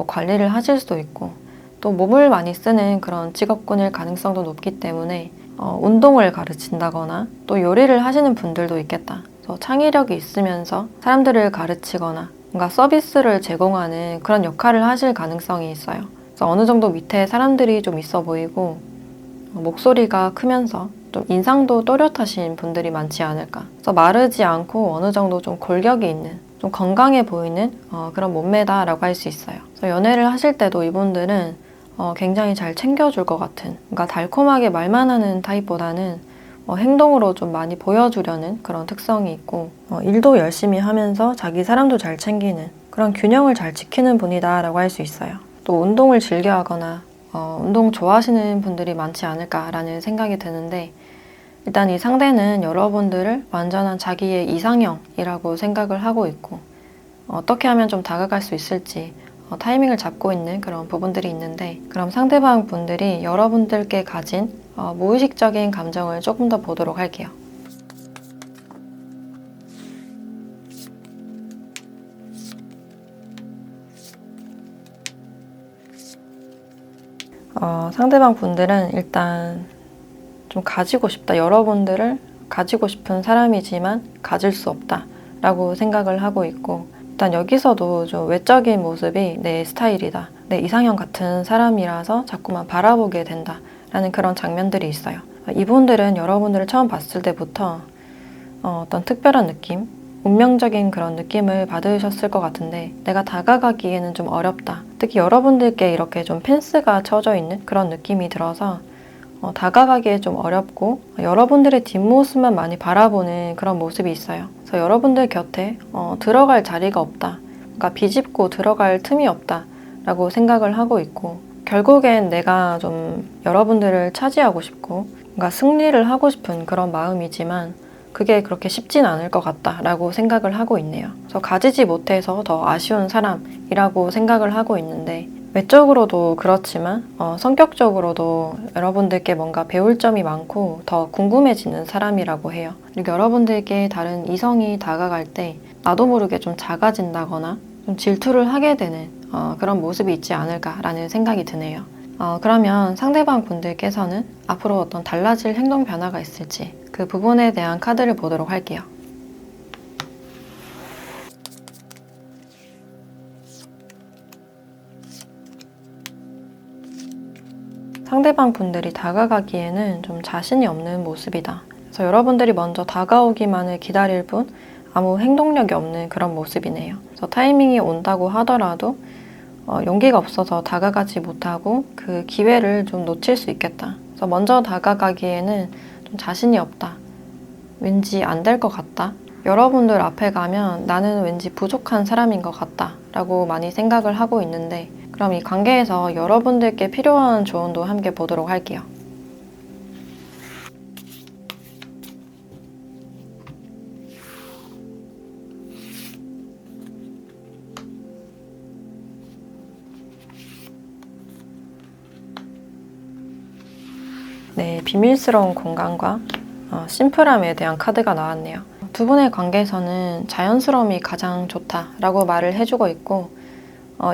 관리를 하실 수도 있고 또 몸을 많이 쓰는 그런 직업군일 가능성도 높기 때문에 운동을 가르친다거나 또 요리를 하시는 분들도 있겠다. 그래서 창의력이 있으면서 사람들을 가르치거나 뭔가 서비스를 제공하는 그런 역할을 하실 가능성이 있어요. 그래서 어느 정도 밑에 사람들이 좀 있어 보이고 목소리가 크면서 좀 인상도 또렷하신 분들이 많지 않을까. 그래서 마르지 않고 어느 정도 좀 골격이 있는, 좀 건강해 보이는 그런 몸매다라고 할 수 있어요. 그래서 연애를 하실 때도 이분들은 굉장히 잘 챙겨줄 것 같은, 그러니까 달콤하게 말만 하는 타입보다는 행동으로 좀 많이 보여주려는 그런 특성이 있고 일도 열심히 하면서 자기 사람도 잘 챙기는 그런 균형을 잘 지키는 분이다라고 할 수 있어요. 또 운동을 즐겨 하거나 운동 좋아하시는 분들이 많지 않을까라는 생각이 드는데 일단 이 상대는 여러분들을 완전한 자기의 이상형이라고 생각을 하고 있고 어떻게 하면 좀 다가갈 수 있을지 타이밍을 잡고 있는 그런 부분들이 있는데 그럼 상대방 분들이 여러분들께 가진 무의식적인 감정을 조금 더 보도록 할게요. 상대방 분들은 일단 좀 가지고 싶다. 여러분들을 가지고 싶은 사람이지만 가질 수 없다 라고 생각을 하고 있고 일단 여기서도 좀 외적인 모습이 내 스타일이다. 내 이상형 같은 사람이라서 자꾸만 바라보게 된다 라는 그런 장면들이 있어요. 이분들은 여러분들을 처음 봤을 때부터 어떤 특별한 느낌, 운명적인 그런 느낌을 받으셨을 것 같은데 내가 다가가기에는 좀 어렵다. 특히 여러분들께 이렇게 좀 펜스가 쳐져 있는 그런 느낌이 들어서 다가가기에 좀 어렵고 여러분들의 뒷모습만 많이 바라보는 그런 모습이 있어요. 그래서 여러분들 곁에 들어갈 자리가 없다. 그러니까 비집고 들어갈 틈이 없다 라고 생각을 하고 있고 결국엔 내가 좀 여러분들을 차지하고 싶고 뭔가 승리를 하고 싶은 그런 마음이지만 그게 그렇게 쉽진 않을 것 같다라고 생각을 하고 있네요. 그래서 가지지 못해서 더 아쉬운 사람이라고 생각을 하고 있는데 외적으로도 그렇지만 성격적으로도 여러분들께 뭔가 배울 점이 많고 더 궁금해지는 사람이라고 해요. 그리고 여러분들께 다른 이성이 다가갈 때 나도 모르게 좀 작아진다거나 좀 질투를 하게 되는 그런 모습이 있지 않을까라는 생각이 드네요. 그러면 상대방 분들께서는 앞으로 어떤 달라질 행동 변화가 있을지 그 부분에 대한 카드를 보도록 할게요. 상대방 분들이 다가가기에는 좀 자신이 없는 모습이다. 그래서 여러분들이 먼저 다가오기만을 기다릴 뿐 아무 행동력이 없는 그런 모습이네요. 그래서 타이밍이 온다고 하더라도 용기가 없어서 다가가지 못하고 그 기회를 좀 놓칠 수 있겠다. 그래서 먼저 다가가기에는 좀 자신이 없다. 왠지 안 될 것 같다. 여러분들 앞에 가면 나는 왠지 부족한 사람인 것 같다 라고 많이 생각을 하고 있는데 그럼 이 관계에서 여러분들께 필요한 조언도 함께 보도록 할게요. 네, 비밀스러운 공간과 심플함에 대한 카드가 나왔네요. 두 분의 관계에서는 자연스러움이 가장 좋다라고 말을 해주고 있고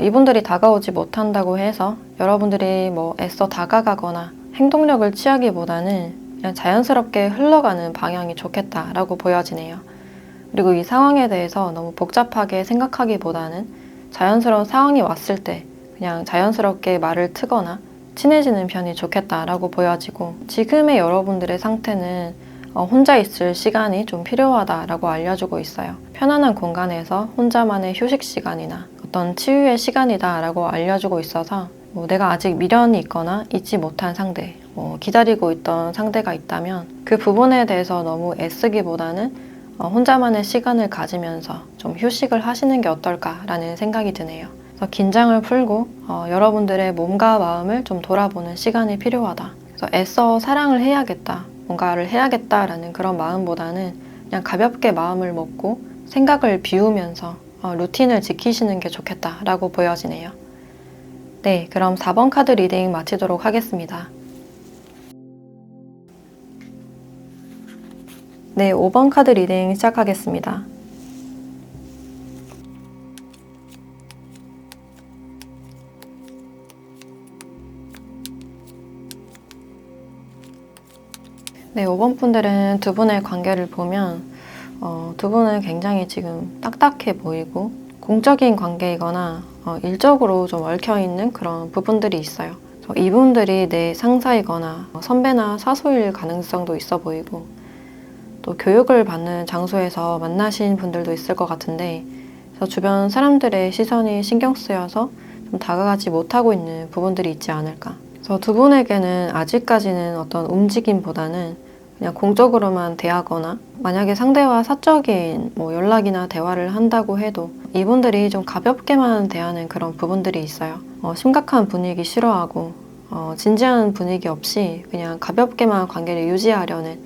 이분들이 다가오지 못한다고 해서 여러분들이 뭐 애써 다가가거나 행동력을 취하기보다는 그냥 자연스럽게 흘러가는 방향이 좋겠다라고 보여지네요. 그리고 이 상황에 대해서 너무 복잡하게 생각하기보다는 자연스러운 상황이 왔을 때 그냥 자연스럽게 말을 트거나 친해지는 편이 좋겠다라고 보여지고 지금의 여러분들의 상태는 혼자 있을 시간이 좀 필요하다라고 알려주고 있어요. 편안한 공간에서 혼자만의 휴식 시간이나 어떤 치유의 시간이다라고 알려주고 있어서 내가 아직 미련이 있거나 잊지 못한 상대, 기다리고 있던 상대가 있다면 그 부분에 대해서 너무 애쓰기보다는 혼자만의 시간을 가지면서 좀 휴식을 하시는 게 어떨까라는 생각이 드네요. 그래서 긴장을 풀고 여러분들의 몸과 마음을 좀 돌아보는 시간이 필요하다. 그래서 애써 사랑을 해야겠다, 뭔가를 해야겠다라는 그런 마음보다는 그냥 가볍게 마음을 먹고 생각을 비우면서 루틴을 지키시는 게 좋겠다라고 보여지네요. 네, 그럼 4번 카드 리딩 마치도록 하겠습니다. 네, 5번 카드 리딩 시작하겠습니다. 네, 5번 분들은 두 분의 관계를 보면 두 분은 굉장히 지금 딱딱해 보이고 공적인 관계이거나 일적으로 좀 얽혀있는 그런 부분들이 있어요. 이분들이 내 상사이거나 선배나 사수일 가능성도 있어 보이고 또 교육을 받는 장소에서 만나신 분들도 있을 것 같은데 그래서 주변 사람들의 시선이 신경 쓰여서 좀 다가가지 못하고 있는 부분들이 있지 않을까. 그래서 두 분에게는 아직까지는 어떤 움직임보다는 그냥 공적으로만 대하거나 만약에 상대와 사적인 연락이나 대화를 한다고 해도 이분들이 좀 가볍게만 대하는 그런 부분들이 있어요. 심각한 분위기 싫어하고 진지한 분위기 없이 그냥 가볍게만 관계를 유지하려는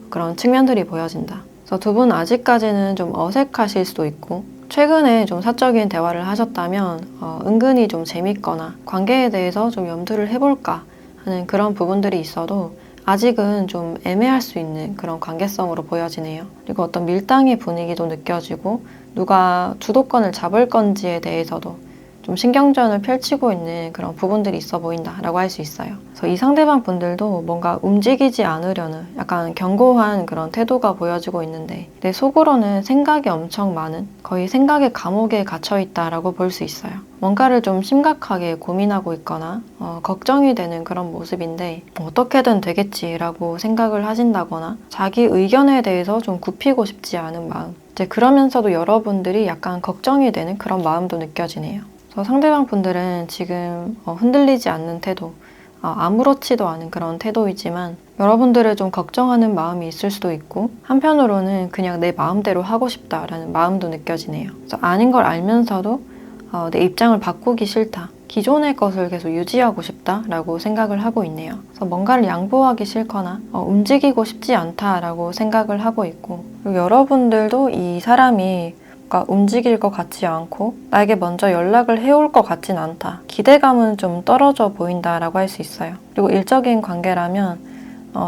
그런 측면들이 보여진다. 그래서 두 분 아직까지는 좀 어색하실 수도 있고 최근에 좀 사적인 대화를 하셨다면 은근히 좀 재밌거나 관계에 대해서 좀 염두를 해볼까 하는 그런 부분들이 있어도 아직은 좀 애매할 수 있는 그런 관계성으로 보여지네요. 그리고 어떤 밀당의 분위기도 느껴지고 누가 주도권을 잡을 건지에 대해서도 좀 신경전을 펼치고 있는 그런 부분들이 있어 보인다라고 할 수 있어요. 그래서 이 상대방 분들도 뭔가 움직이지 않으려는 약간 견고한 그런 태도가 보여지고 있는데 내 속으로는 생각이 엄청 많은 거의 생각의 감옥에 갇혀 있다라고 볼 수 있어요. 뭔가를 좀 심각하게 고민하고 있거나 걱정이 되는 그런 모습인데 어떻게든 되겠지라고 생각을 하신다거나 자기 의견에 대해서 좀 굽히고 싶지 않은 마음 이제 그러면서도 여러분들이 약간 걱정이 되는 그런 마음도 느껴지네요. 상대방 분들은 지금 흔들리지 않는 태도, 아무렇지도 않은 그런 태도이지만 여러분들을 좀 걱정하는 마음이 있을 수도 있고 한편으로는 그냥 내 마음대로 하고 싶다라는 마음도 느껴지네요. 그래서 아닌 걸 알면서도 내 입장을 바꾸기 싫다. 기존의 것을 계속 유지하고 싶다라고 생각을 하고 있네요. 그래서 뭔가를 양보하기 싫거나 움직이고 싶지 않다라고 생각을 하고 있고 그리고 여러분들도 이 사람이 움직일 것 같지 않고 나에게 먼저 연락을 해올 것 같진 않다. 기대감은 좀 떨어져 보인다라고 할 수 있어요. 그리고 일적인 관계라면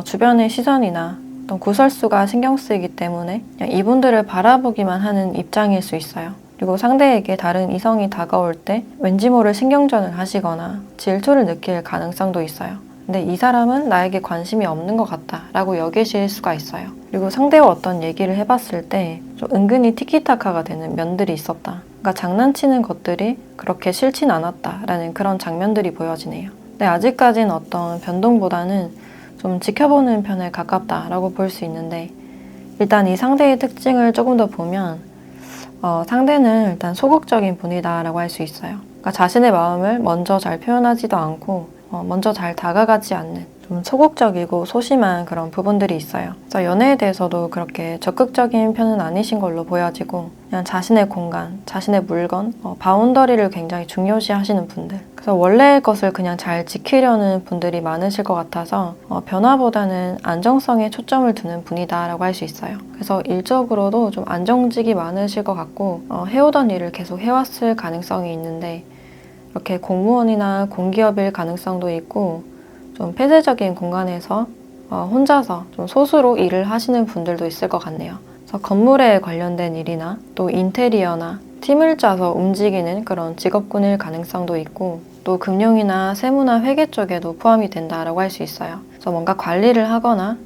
주변의 시선이나 어떤 구설수가 신경 쓰이기 때문에 그냥 이분들을 바라보기만 하는 입장일 수 있어요. 그리고 상대에게 다른 이성이 다가올 때 왠지 모를 신경전을 하시거나 질투를 느낄 가능성도 있어요. 근데 이 사람은 나에게 관심이 없는 것 같다라고 여기실 수가 있어요. 그리고 상대와 어떤 얘기를 해봤을 때 좀 은근히 티키타카가 되는 면들이 있었다. 그러니까 장난치는 것들이 그렇게 싫진 않았다라는 그런 장면들이 보여지네요. 근데 아직까지는 어떤 변동보다는 좀 지켜보는 편에 가깝다라고 볼 수 있는데 일단 이 상대의 특징을 조금 더 보면 상대는 일단 소극적인 분이다라고 할 수 있어요. 그러니까 자신의 마음을 먼저 잘 표현하지도 않고 먼저 잘 다가가지 않는 좀 소극적이고 소심한 그런 부분들이 있어요. 그래서 연애에 대해서도 그렇게 적극적인 편은 아니신 걸로 보여지고 그냥 자신의 공간, 자신의 물건, 바운더리를 굉장히 중요시 하시는 분들 그래서 원래의 것을 그냥 잘 지키려는 분들이 많으실 것 같아서 변화보다는 안정성에 초점을 두는 분이다라고 할 수 있어요. 그래서 일적으로도 좀 안정직이 많으실 것 같고 해오던 일을 계속 해왔을 가능성이 있는데 이렇게 공무원이나 공기업일 가능성도 있고 좀 폐쇄적인 공간에서 혼자서 좀 소수로 일을 하시는 분들도 있을 것 같네요. 그래서 건물에 관련된 일이나 또 인테리어나 팀을 짜서 움직이는 그런 직업군일 가능성도 있고 또 금융이나 세무나 회계 쪽에도 포함이 된다라고 할 수 있어요. 그래서 뭔가 관리를 하거나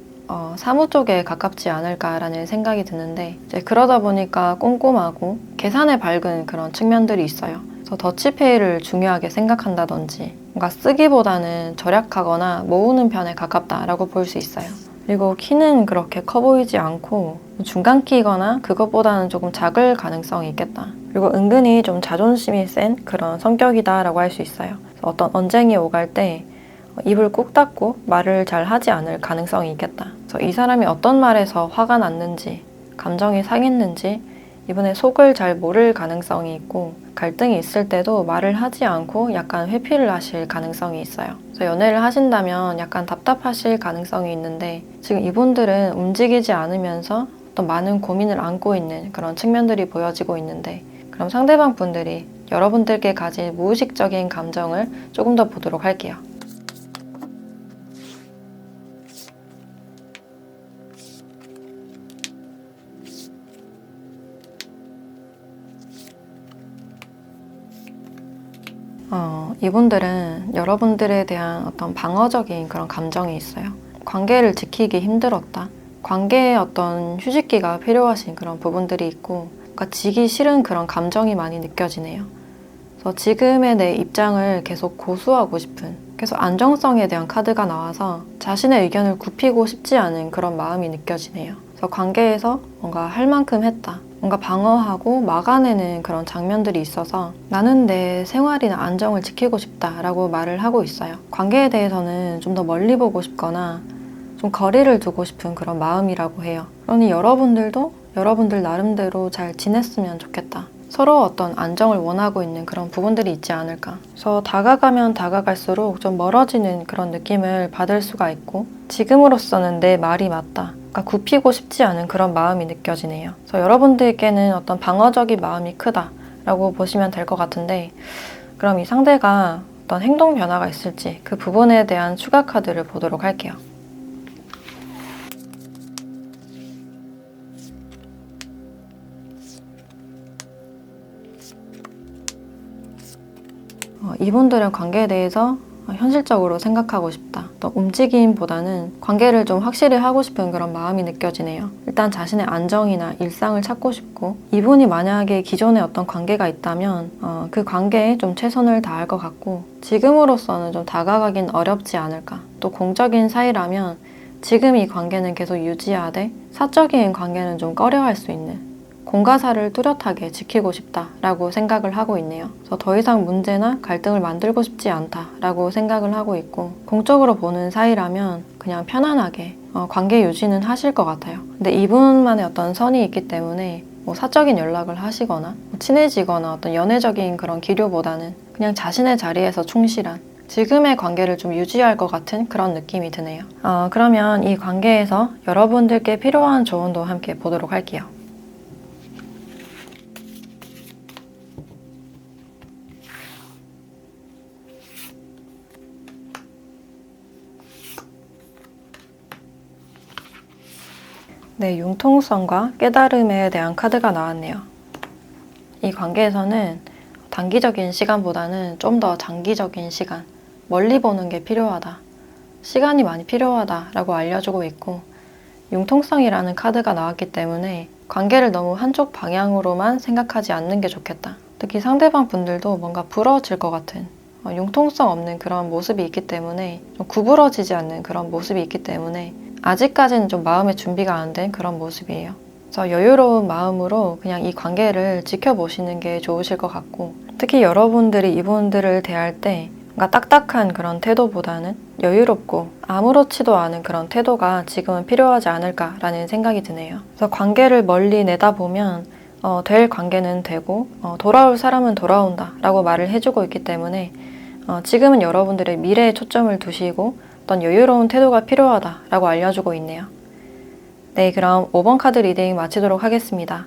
사무 쪽에 가깝지 않을까라는 생각이 드는데 이제 그러다 보니까 꼼꼼하고 계산에 밝은 그런 측면들이 있어요. 그래서 더치페이를 중요하게 생각한다든지 뭔가 쓰기보다는 절약하거나 모으는 편에 가깝다라고 볼 수 있어요. 그리고 키는 그렇게 커 보이지 않고 중간 키거나 그것보다는 조금 작을 가능성이 있겠다. 그리고 은근히 좀 자존심이 센 그런 성격이다라고 할 수 있어요. 어떤 언쟁이 오갈 때 입을 꾹 닫고 말을 잘 하지 않을 가능성이 있겠다. 그래서 이 사람이 어떤 말에서 화가 났는지, 감정이 상했는지 이번에 속을 잘 모를 가능성이 있고, 갈등이 있을 때도 말을 하지 않고 약간 회피를 하실 가능성이 있어요. 그래서 연애를 하신다면 약간 답답하실 가능성이 있는데, 지금 이분들은 움직이지 않으면서 어떤 많은 고민을 안고 있는 그런 측면들이 보여지고 있는데, 그럼 상대방 분들이 여러분들께 가진 무의식적인 감정을 조금 더 보도록 할게요. 이분들은 여러분들에 대한 어떤 방어적인 그런 감정이 있어요. 관계를 지키기 힘들었다. 관계에 어떤 휴식기가 필요하신 그런 부분들이 있고, 그러니까 지기 싫은 그런 감정이 많이 느껴지네요. 그래서 지금의 내 입장을 계속 고수하고 싶은, 계속 안정성에 대한 카드가 나와서 자신의 의견을 굽히고 싶지 않은 그런 마음이 느껴지네요. 그래서 관계에서 뭔가 할 만큼 했다. 뭔가 방어하고 막아내는 그런 장면들이 있어서 나는 내 생활이나 안정을 지키고 싶다라고 말을 하고 있어요. 관계에 대해서는 좀 더 멀리 보고 싶거나 좀 거리를 두고 싶은 그런 마음이라고 해요. 그러니 여러분들도 여러분들 나름대로 잘 지냈으면 좋겠다. 서로 어떤 안정을 원하고 있는 그런 부분들이 있지 않을까. 그래서 다가가면 다가갈수록 좀 멀어지는 그런 느낌을 받을 수가 있고, 지금으로서는 내 말이 맞다. 그러니까 굽히고 싶지 않은 그런 마음이 느껴지네요. 그래서 여러분들께는 어떤 방어적인 마음이 크다라고 보시면 될 것 같은데, 그럼 이 상대가 어떤 행동 변화가 있을지 그 부분에 대한 추가 카드를 보도록 할게요. 이분들은 관계에 대해서 현실적으로 생각하고 싶다. 또 움직임보다는 관계를 좀 확실히 하고 싶은 그런 마음이 느껴지네요. 일단 자신의 안정이나 일상을 찾고 싶고, 이분이 만약에 기존에 어떤 관계가 있다면 그 관계에 좀 최선을 다할 것 같고, 지금으로서는 좀 다가가긴 어렵지 않을까. 또 공적인 사이라면 지금 이 관계는 계속 유지하되 사적인 관계는 좀 꺼려할 수 있는, 공가사를 뚜렷하게 지키고 싶다라고 생각을 하고 있네요. 그래서 더 이상 문제나 갈등을 만들고 싶지 않다라고 생각을 하고 있고, 공적으로 보는 사이라면 그냥 편안하게 관계 유지는 하실 것 같아요. 근데 이분만의 어떤 선이 있기 때문에 뭐 사적인 연락을 하시거나 친해지거나 어떤 연애적인 그런 기류보다는 그냥 자신의 자리에서 충실한, 지금의 관계를 좀 유지할 것 같은 그런 느낌이 드네요. 그러면 이 관계에서 여러분들께 필요한 조언도 함께 보도록 할게요. 네, 융통성과 깨달음에 대한 카드가 나왔네요. 이 관계에서는 단기적인 시간보다는 좀 더 장기적인 시간, 멀리 보는 게 필요하다. 시간이 많이 필요하다라고 알려주고 있고, 융통성이라는 카드가 나왔기 때문에 관계를 너무 한쪽 방향으로만 생각하지 않는 게 좋겠다. 특히 상대방 분들도 뭔가 부러질 것 같은 융통성 없는 그런 모습이 있기 때문에, 좀 구부러지지 않는 그런 모습이 있기 때문에 아직까지는 좀 마음의 준비가 안 된 그런 모습이에요. 그래서 여유로운 마음으로 그냥 이 관계를 지켜보시는 게 좋으실 것 같고, 특히 여러분들이 이분들을 대할 때 뭔가 딱딱한 그런 태도보다는 여유롭고 아무렇지도 않은 그런 태도가 지금은 필요하지 않을까라는 생각이 드네요. 그래서 관계를 멀리 내다보면 될 관계는 되고 돌아올 사람은 돌아온다 라고 말을 해주고 있기 때문에 지금은 여러분들의 미래에 초점을 두시고 어떤 여유로운 태도가 필요하다라고 알려주고 있네요. 네, 그럼 5번 카드 리딩 마치도록 하겠습니다.